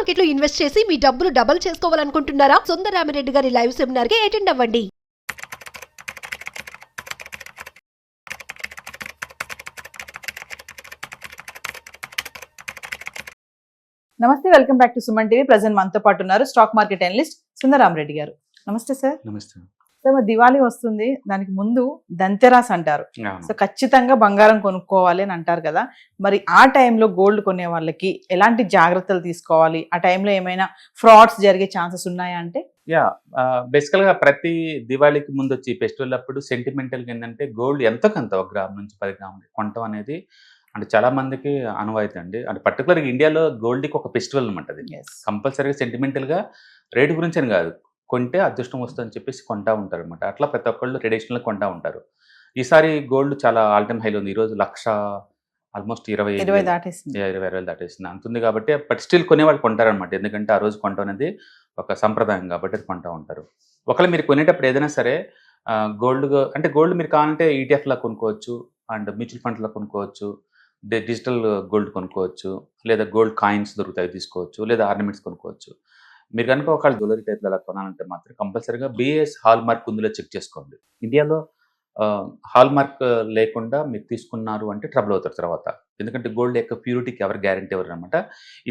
Market లో invest చేసి మీ డబ్బులు డబుల్ చేసుకోవాలనుకుంటున్నారా? సుందరరామిరెడ్డి గారి లైవ్ సెమినార్ కి అటెండ్ అవ్వండి. నమస్తే, welcome back to Suman TV. Present మనతో పాటు ఉన్నారు స్టాక్ మార్కెట్ అనలిస్ట్ సుందరరామిరెడ్డి గారు. నమస్తే సార్. నమస్తే. సార్, మరి దివాళీ వస్తుంది, దానికి ముందు దంతెరాస్ అంటారు. సో ఖచ్చితంగా బంగారం కొనుక్కోవాలి అని అంటారు కదా, మరి ఆ టైంలో గోల్డ్ కొనే వాళ్ళకి ఎలాంటి జాగ్రత్తలు తీసుకోవాలి? ఆ టైంలో ఏమైనా ఫ్రాడ్స్ జరిగే ఛాన్సెస్ ఉన్నాయా అంటే? బేసికల్ గా ప్రతి దివాళీకి ముందు వచ్చి ఫెస్టివల్ అప్పుడు సెంటిమెంటల్ గా ఏంటంటే గోల్డ్ ఎంతో కొంత 1 గ్రామ్ నుంచి 10 గ్రాములు కొనటం అనేది అంటే చాలా మందికి అనువాయితీ అండి. అంటే పర్టికులర్గా ఇండియాలో గోల్డ్కి ఒక ఫెస్టివల్ అనమాట. అది కంపల్సరీగా సెంటిమెంటల్గా రేటు గురించి అని కాదు, కొంటే అదృష్టం వస్తుందని చెప్పేసి కొంటా ఉంటారు అనమాట. అట్లా ప్రతి ఒక్కళ్ళు ట్రెడిషనల్గా కొంటా ఉంటారు. ఈసారి గోల్డ్ చాలా ఆల్ టైమ్ హైలో ఉంది. ఈరోజు ఆల్మోస్ట్ 20,000 దాటేసింది అంతుంది. కాబట్టి బట్ స్టిల్ కొనేవాళ్ళు కొంటారనమాట. ఎందుకంటే ఆ రోజు కొంటాం అనేది ఒక సంప్రదాయం కాబట్టి అది కొంటా ఉంటారు. ఒకవేళ మీరు కొనేటప్పుడు ఏదైనా సరే గోల్డ్ మీరు కావాలంటే ఈటీఎఫ్లా కొనుక్కోవచ్చు, అండ్ మ్యూచువల్ ఫండ్స్లో కొనుక్కోవచ్చు, డిజిటల్ గోల్డ్ కొనుక్కోవచ్చు, లేదా గోల్డ్ కాయిన్స్ దొరుకుతాయి తీసుకోవచ్చు, లేదా ఆర్నమెంట్స్ కొనుక్కోవచ్చు. మీరు కనుక ఒకవేళ జ్యువెలరీ టైప్లో అలా కొనాలంటే మాత్రం కంపల్సరీగా బిఏఎస్ హాల్ మార్క్ ఉందిలో చెక్ చేసుకోండి. ఇండియాలో హాల్ మార్క్ లేకుండా మీరు తీసుకున్నారు అంటే ట్రబుల్ అవుతారు తర్వాత. ఎందుకంటే గోల్డ్ యొక్క ప్యూరిటీకి ఎవరు గ్యారంటీ ఎవరు అనమాట.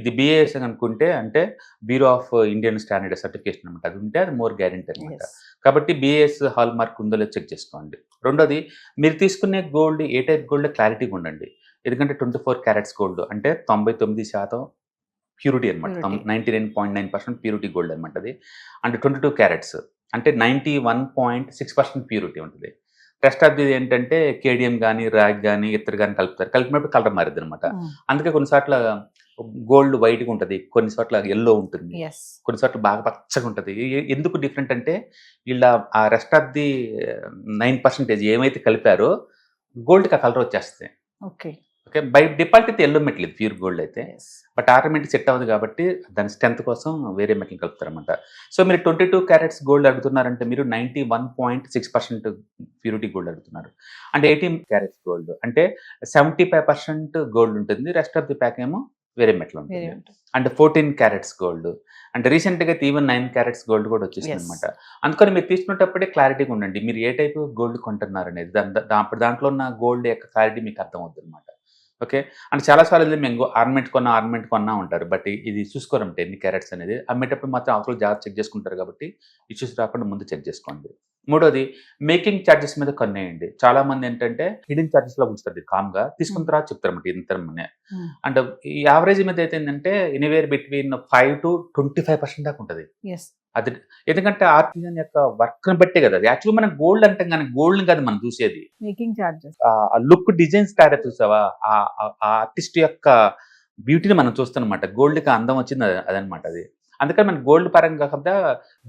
ఇది బిఏఎస్ అని అనుకుంటే అంటే bureau of Indian standard certification అనమాట. అది ఉంటే అది మోర్ గ్యారంటీ అనమాట. కాబట్టి బిఏఎస్ హాల్ మార్క్ ఉందో లేదో చెక్ చేసుకోండి. రెండోది, మీరు తీసుకునే గోల్డ్ ఏ టైప్ గోల్డ్ క్లారిటీగా ఉండండి. ఎందుకంటే 24 క్యారెట్స్ గోల్డ్ అంటే 99% ప్యూరిటీ అనమాట. 99.9% ప్యూరిటీ గోల్డ్ అనమాట అది. అంటే 22 క్యారెట్స్ అంటే 91.6% ప్యూరిటీ ఉంటుంది. రెస్ట్ ఆఫ్ ఇది ఏంటంటే కేడియం కానీ ర్యాగ్ కానీ ఇతర కానీ కలుపుతారు. కలిపినప్పుడు కలర్ మారిద్ది అనమాట. అందుకే కొన్నిసార్లు గోల్డ్ వైట్గా ఉంటుంది, కొన్నిసార్లు ఎల్లో ఉంటుంది, కొన్నిసార్లు బాగా పచ్చగా ఉంటుంది. ఎందుకు డిఫరెంట్ అంటే వీళ్ళ ఆ రెస్ట్ ఆఫ్ ది 9% ఏమైతే కలిపారో గోల్డ్కి ఆ కలర్ వచ్చేస్తాయి. ఓకే, బై డిఫాల్ట్ అయితే ఎల్లో మెటల్ ఇది ప్యూర్ గోల్డ్ అయితే. బట్ ఆర్నమెంట్ సెట్ అవ్వదు కాబట్టి దాని స్ట్రెంత్ కోసం వేరే మెటల్ కలుపుతారనమాట. సో మీరు 22 క్యారెట్స్ గోల్డ్ అడుగుతున్నారంటే మీరు 91.6% ప్యూరిటీ గోల్డ్ అడుగుతున్నారు. అంటే 18 క్యారెట్స్ గోల్డ్ అంటే 75% గోల్డ్ ఉంటుంది, రెస్ట్ ఆఫ్ ది ప్యాక్ ఏమో వేరే మెటల్ ఉంటుంది. అంటే 14 క్యారెట్స్ గోల్డ్ అంటే రీసెంట్గా అయితే ఈవెన్ 9 క్యారెట్స్ గోల్డ్ కూడా వచ్చేసింది అనమాట. అందుకని మీరు తీసుకునేటప్పుడే క్లారిటీగా ఉండండి మీరు ఏ టైప్ గోల్డ్ కొంటున్నారు అనేది. దాంట్లో ఉన్న గోల్డ్ యొక్క క్లారిటీ మీకు అర్థం అవుతుంది అనమాట. ఓకే, అంటే చాలాసార్లు మేము ఆర్నమెంట్ కొన్నా ఉంటారు, బట్ ఇది చూసుకోరంటే ఎన్ని క్యారెట్స్ అనేది. అమ్మేటప్పుడు మాత్రం అవసరం జాగ్రత్త చెక్ చేసుకుంటారు కాబట్టి ఇష్యూస్ రాకుండా ముందు చెక్ చేసుకోండి. మూడోది, మేకింగ్ ఛార్జెస్ మీద కొనేయండి. చాలా మంది ఏంటంటే హిడెన్ ఛార్జెస్ లో ఉంచుతుంది, కామ్గా తీసుకున్న తర్వాత చెప్తారన్నమాట ఇంతనే. అండ్ ఈ యావరేజ్ మీద అయితే ఏంటంటే ఎనీవేర్ బిట్వీన్ 5 to 25% దాకా ఉంటుంది. అది ఎందుకంటే ఆర్టిజన్ యొక్క వర్క్ ని బట్టే కదా. అది యాక్చువల్గా మనం గోల్డ్ అంటాం కానీ గోల్డ్ కాదు మనం చూసేది, మేకింగ్ చార్జెస్, లుక్ డిజైన్స్ తయారు చూసావా, ఆ ఆర్టిస్ట్ యొక్క బ్యూటీని మనం చూస్తామన్నమాట. గోల్డ్కి అందం వచ్చింది అదనమాట అది. అందుకని మనం గోల్డ్ పరంగా కాకుండా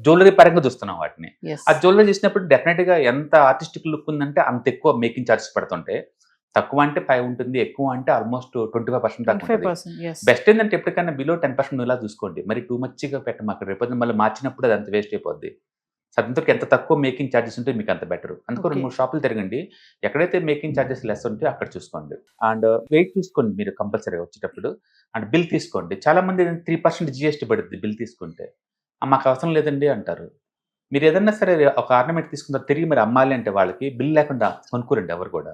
జ్యువెలరీ పరంగా చూస్తున్నాం వాటిని. ఆ జ్యువెలరీ చూసినప్పుడు డెఫినెట్ గా ఎంత ఆర్టిస్టిక్ లుక్ ఉందంటే అంత ఎక్కువ మేకింగ్ చార్జెస్ పడుతుంటే, తక్కువ అంటే 5 ఉంటుంది, ఎక్కువ అంటే ఆల్మోస్ట్ 25% దాకా. బెస్ట్ ఏంటంటే ఎప్పటికైనా బిలో 10% ఇలా చూసుకోండి. మరి టూ మచ్గా పెట్టమాక, రేపు మళ్ళీ మార్చినప్పుడు అది అంత వేస్ట్ అయిపోద్ది. సొంతకి ఎంత తక్కువ మేకింగ్ ఛార్జెస్ ఉంటే మీకు అంత బెటర్. అందుకో 2-3 షాపులు తిరగండి, ఎక్కడైతే మేకింగ్ ఛార్జెస్ లెస్ ఉంటే అక్కడ చూసుకోండి. అండ్ వెయిట్ చూసుకోండి మీరు కంపల్సరీగా వచ్చేటప్పుడు. అండ్ బిల్ తీసుకోండి. చాలా మంది 3% జిఎస్టీ పడుతుంది బిల్ తీసుకుంటే. మాకు అవసరం లేదండి అంటారు. మీరు ఏదన్నా సరే ఒక ఆర్నమెంట్ తీసుకుంటే తిరిగి మీరు అమ్మాలి అంటే వాళ్ళకి బిల్ లేకుండా కొనుక్కోరండి ఎవరు కూడా.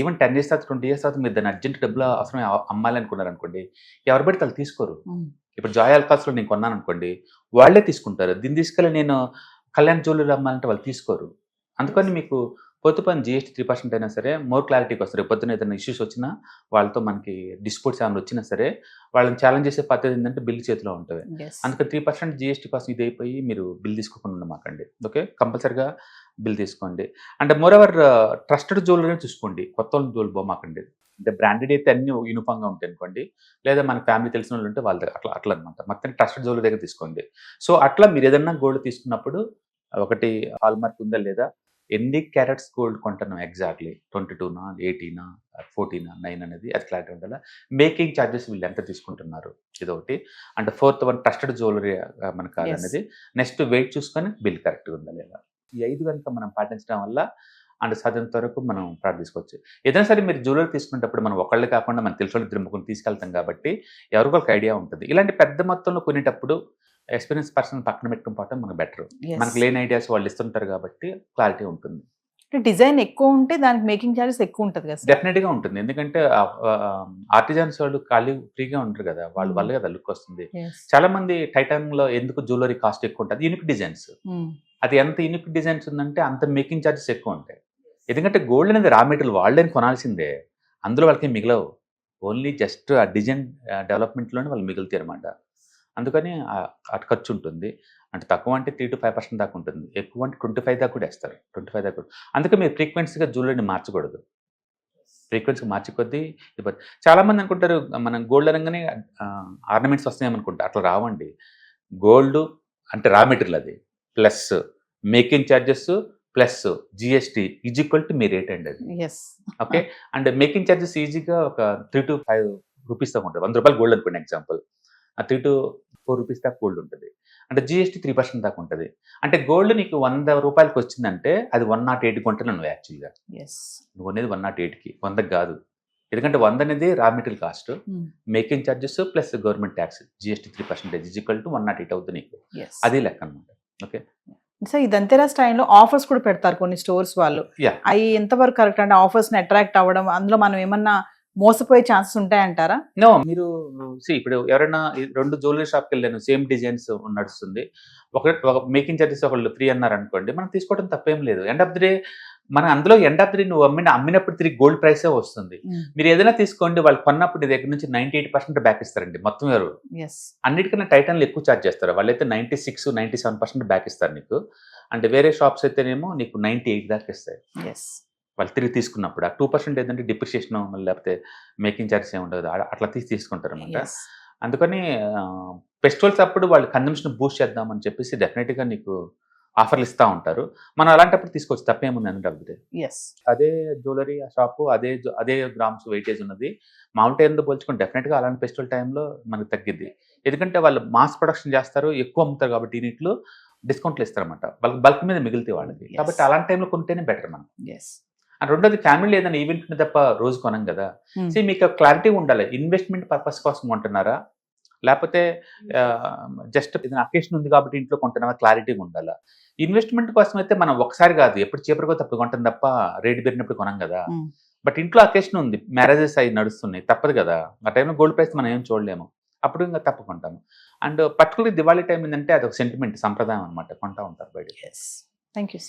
ఈవెన్ 10 years తర్వాత 20 years తర్వాత మీరు దాన్ని అర్జెంట్ డబ్బులు అవసరం అమ్మాలి అనుకున్నారు అనుకోండి, ఎవరు పడితే వాళ్ళు తీసుకోరు. ఇప్పుడు జాయ్ ఆల్కాస్లో నేను కొన్నాను అనుకోండి, వాళ్ళే తీసుకుంటారు. దీన్ని తీసుకెళ్ళి నేను కళ్యాణ్ జ్యువెలరీ అమ్మాలంటే వాళ్ళు తీసుకోరు. అందుకని మీకు పొద్దుపని జిఎస్టీ 3% అయినా సరే మోర్ క్లారిటీకి వస్తారు. పొద్దున ఏదైనా ఇష్యూస్ వచ్చినా, వాళ్ళతో మనకి డిస్ప్యూట్స్ ఏమైనా వచ్చినా సరే వాళ్ళని ఛాలెంజ్ చేసే పద్ధతి ఏంటంటే బిల్ చేతిలో ఉంటుంది. అందుకని 3% జిఎస్టీ కోసం ఇది అయిపోయి మీరు బిల్ తీసుకోకుండా ఉండమాకండి. ఓకే, కంపల్సరీగా బిల్ తీసుకోండి. అంటే మోర్ ఎవర్ ట్రస్టెడ్ జ్యువెలరీ చూసుకోండి, కొత్త వాళ్ళని జ్యువెలరీ పోమాకండి. అంటే బ్రాండెడ్ అయితే అన్ని యూనిఫామ్గా ఉంటాయి అనుకోండి, లేదా మన ఫ్యామిలీ తెలిసిన వాళ్ళు ఉంటే వాళ్ళ దగ్గర అట్లా అనమాట. మొత్తం ట్రస్టెడ్ జ్యువెలరీ దగ్గర తీసుకోండి. సో అట్లా మీరు ఏదన్నా గోల్డ్ తీసుకున్నప్పుడు ఒకటి హాల్ మార్క్ ఉందా లేదా, ఎన్ని క్యారెట్స్ గోల్డ్ కొంటున్నాం ఎగ్జాక్ట్లీ, 22నా 18నా 14నా 9 అనేది అది క్లారిటీ ఉండాలి. మేకింగ్ ఛార్జెస్ వీళ్ళు ఎంత తీసుకుంటున్నారు ఇదొకటి. అంటే 4th వన్ ట్రస్టెడ్ జ్యువెలరీ మనకు కాదనేది. నెక్స్ట్ వెయిట్ చూసుకొని బిల్ కరెక్ట్గా ఉందా లేదా. ఈ 5 కనుక మనం పాటించడం వల్ల అండ్ సాధ్యంత వరకు మనం ప్రార్థించుకోవచ్చు. ఏదైనా సరే మీరు జ్యువెలరీ తీసుకునేటప్పుడు మనం ఒకళ్ళు కాకుండా మన తెలిసిన వాళ్ళు ఇద్దరు ముగ్గురు తీసుకెళ్తాం కాబట్టి ఎవరికో ఒక ఐడియా ఉంటుంది. ఇలాంటి పెద్ద మొత్తంలో కొనేటప్పుడు ఎక్స్పీరియన్స్ పర్సన్ పక్కన పెట్టుకుని పోవటం మనకు బెటర్. మనకు లేని ఐడియాస్ వాళ్ళు ఇస్తుంటారు కాబట్టి క్లారిటీ ఉంటుంది. డిజైన్ ఎక్కువ ఉంటే దానికి మేకింగ్ చార్జెస్ ఎక్కువ ఉంటుంది కదా? డెఫినెట్గా ఉంటుంది. ఎందుకంటే ఆర్టిజన్స్ వాళ్ళు ఖాళీ ఫ్రీగా ఉంటారు కదా, వాళ్ళ వల్ల కదా లుక్ వస్తుంది. చాలా మంది టైటాన్లో ఎందుకు జ్యువెలరీ కాస్ట్ ఎక్కువ ఉంటుంది, యూనిక్ డిజైన్స్. అది ఎంత యూనిక్ డిజైన్స్ ఉందంటే అంత మేకింగ్ ఛార్జెస్ ఎక్కువ ఉంటాయి. ఎందుకంటే గోల్డ్ అనేది రా మెటీరియల్ వాళ్ళని కొనాల్సిందే, అందులో వాళ్ళకి మిగలవు. ఓన్లీ జస్ట్ ఆ డిజైన్ డెవలప్మెంట్లోనే వాళ్ళు మిగులుతాయి అనమాట. అందుకని అటు ఖర్చు ఉంటుంది. అంటే తక్కువ అంటే 3 to 5% దాకా ఉంటుంది, ఎక్కువ అంటే 25 దాకా కూడా వేస్తారు. 25 దాకా కూడా. అందుకే మీరు ఫ్రీక్వెన్సీగా జ్యువెలరీని మార్చకూడదు. ఫ్రీక్వెన్సీ మార్చి కొద్దీ చాలామంది అనుకుంటారు మనం గోల్డ్ అనగానే ఆర్నమెంట్స్ వస్తాయేమనుకుంటారు. అట్లా రావండి. గోల్డ్ అంటే రా మెటీరియల్, అది plus making charges plus GST is equal to me rate అండి అది. ఓకే. అండ్ మేకింగ్ ఛార్జెస్ ఈజీగా ఒక 3 to 5 రూపీస్ దాకా ఉంటుంది. 100 రూపాయలు గోల్డ్ అనుకోండి ఎగ్జాంపుల్, ఆ 3 to 4 రూపీస్ దాకా గోల్డ్ ఉంటుంది. అంటే జిఎస్టీ 3% దాకా ఉంటుంది. అంటే గోల్డ్ నీకు 100 రూపాయలకి వచ్చిందంటే అది 108 కొంటున్నావు నువ్వు యాక్చువల్గా. నువ్వు అనేది 108కి, 100కి కాదు. ఎందుకంటే 100 అనేది raw material cost, making charges plus government tax GST 3% is equal to 108 అవుతుంది నీకు. అది లెక్క అనమాట. ఓకే. సో ఈ దంతెరాస్ టైంలో ఆఫర్స్ కూడా పెడతారు కొన్ని స్టోర్స్ వాళ్ళు. అవి ఎంతవరకు కరెక్ట్ అంటే ఆఫర్స్ ని అట్రాక్ట్ అవ్వడం, అందులో మనం ఏమన్నా మోసపోయే ఛాన్సెస్ ఉంటాయంటారా? నో, మీరు ఇప్పుడు ఎవరైనా 2 జ్యువెలరీ షాప్కి వెళ్ళాను, సేమ్ డిజైన్స్ నడుస్తుంది, ఒక మేకింగ్ ఛార్జెస్ ఒకళ్ళు ఫ్రీ అన్నారు అనుకోండి, మనం తీసుకోవడం తప్పేం లేదు. ఎండ్ ఆఫ్ ది డే మన అందులో ఎండ్ ఆఫ్ ది డే నువ్వు అమ్మినప్పుడు తిరిగి గోల్డ్ ప్రైసే వస్తుంది. మీరు ఏదైనా తీసుకోండి, వాళ్ళు కొన్నప్పుడు నీ దగ్గర నుంచి 98% బ్యాక్ ఇస్తారండి మొత్తం. ఎవరు అన్నిటికన్నా టైటాన్లు ఎక్కువ ఛార్జ్ చేస్తారు, వాళ్ళైతే 96, 97% బ్యాక్ ఇస్తారు నీకు. అంటే వేరే షాప్స్ అయితేనేమో నీకు 98 దాకా ఇస్తాయి వాళ్ళు తిరిగి తీసుకున్నప్పుడు. ఆ 2% ఏంటంటే డిప్రిషియేషన్ లేకపోతే మేకింగ్ ఛార్జెస్ ఏమి ఉండదు, అట్లా తీసుకుంటారు అనమాట. అందుకని ఫెస్టివల్స్ అప్పుడు వాళ్ళు కన్జంప్షన్ బూస్ట్ చేద్దామని చెప్పేసి డెఫినెట్గా నీకు ఆఫర్లు ఇస్తూ ఉంటారు. మనం అలాంటప్పుడు తీసుకోవచ్చు, తప్పేముంది అంటే అదే జ్యువెలరీ షాపు అదే గ్రామ్స్ వెయిటేజ్ ఉన్నది మామూలు టైంతో పోల్చుకొని డెఫినెట్గా అలాంటి ఫెస్టివల్ టైంలో మనకు తగ్గిద్ది. ఎందుకంటే వాళ్ళు మాస్ ప్రొడక్షన్ చేస్తారు, ఎక్కువ అమ్ముతారు కాబట్టి యూనిట్లు డిస్కౌంట్లు ఇస్తారన్నమాట, వాళ్ళకి బల్క్ మీద మిగిలితే వాళ్ళకి. కాబట్టి అలాంటి టైంలో కొంటేనే బెటర్ మనం. అండ్ రెండోది ఫ్యామిలీ ఏదైనా ఈవెంట్ తప్ప రోజు కొనం కదా. సో మీకు క్లారిటీ ఉండాలి, ఇన్వెస్ట్మెంట్ పర్పస్ కోసం కొంటున్నారా లేకపోతే జస్ట్ ఏదైనా అకేషన్ ఉంది కాబట్టి ఇంట్లో కొంటున్నారా, క్లారిటీగా ఉండాలా. ఇన్వెస్ట్మెంట్ కోసం అయితే మనం ఒకసారి కాదు, ఎప్పుడు చీపర్గా తప్పుడు కొంటాం తప్ప రేట్ పెరిగినప్పుడు కొనం కదా. బట్ ఇంట్లో అకేషన్ ఉంది, మ్యారేజెస్ అవి నడుస్తున్నాయి, తప్పదు కదా. ఆ టైంలో గోల్డ్ ప్రైస్ మనం ఏం చూడలేము, అప్పుడు ఇంకా తప్పకుంటాము. అండ్ పర్టికులర్లీ దివాళీ టైం ఏంటంటే అది ఒక సెంటిమెంట్, సంప్రదాయం అనమాట, కొంటా ఉంటారు బయట. Thank you.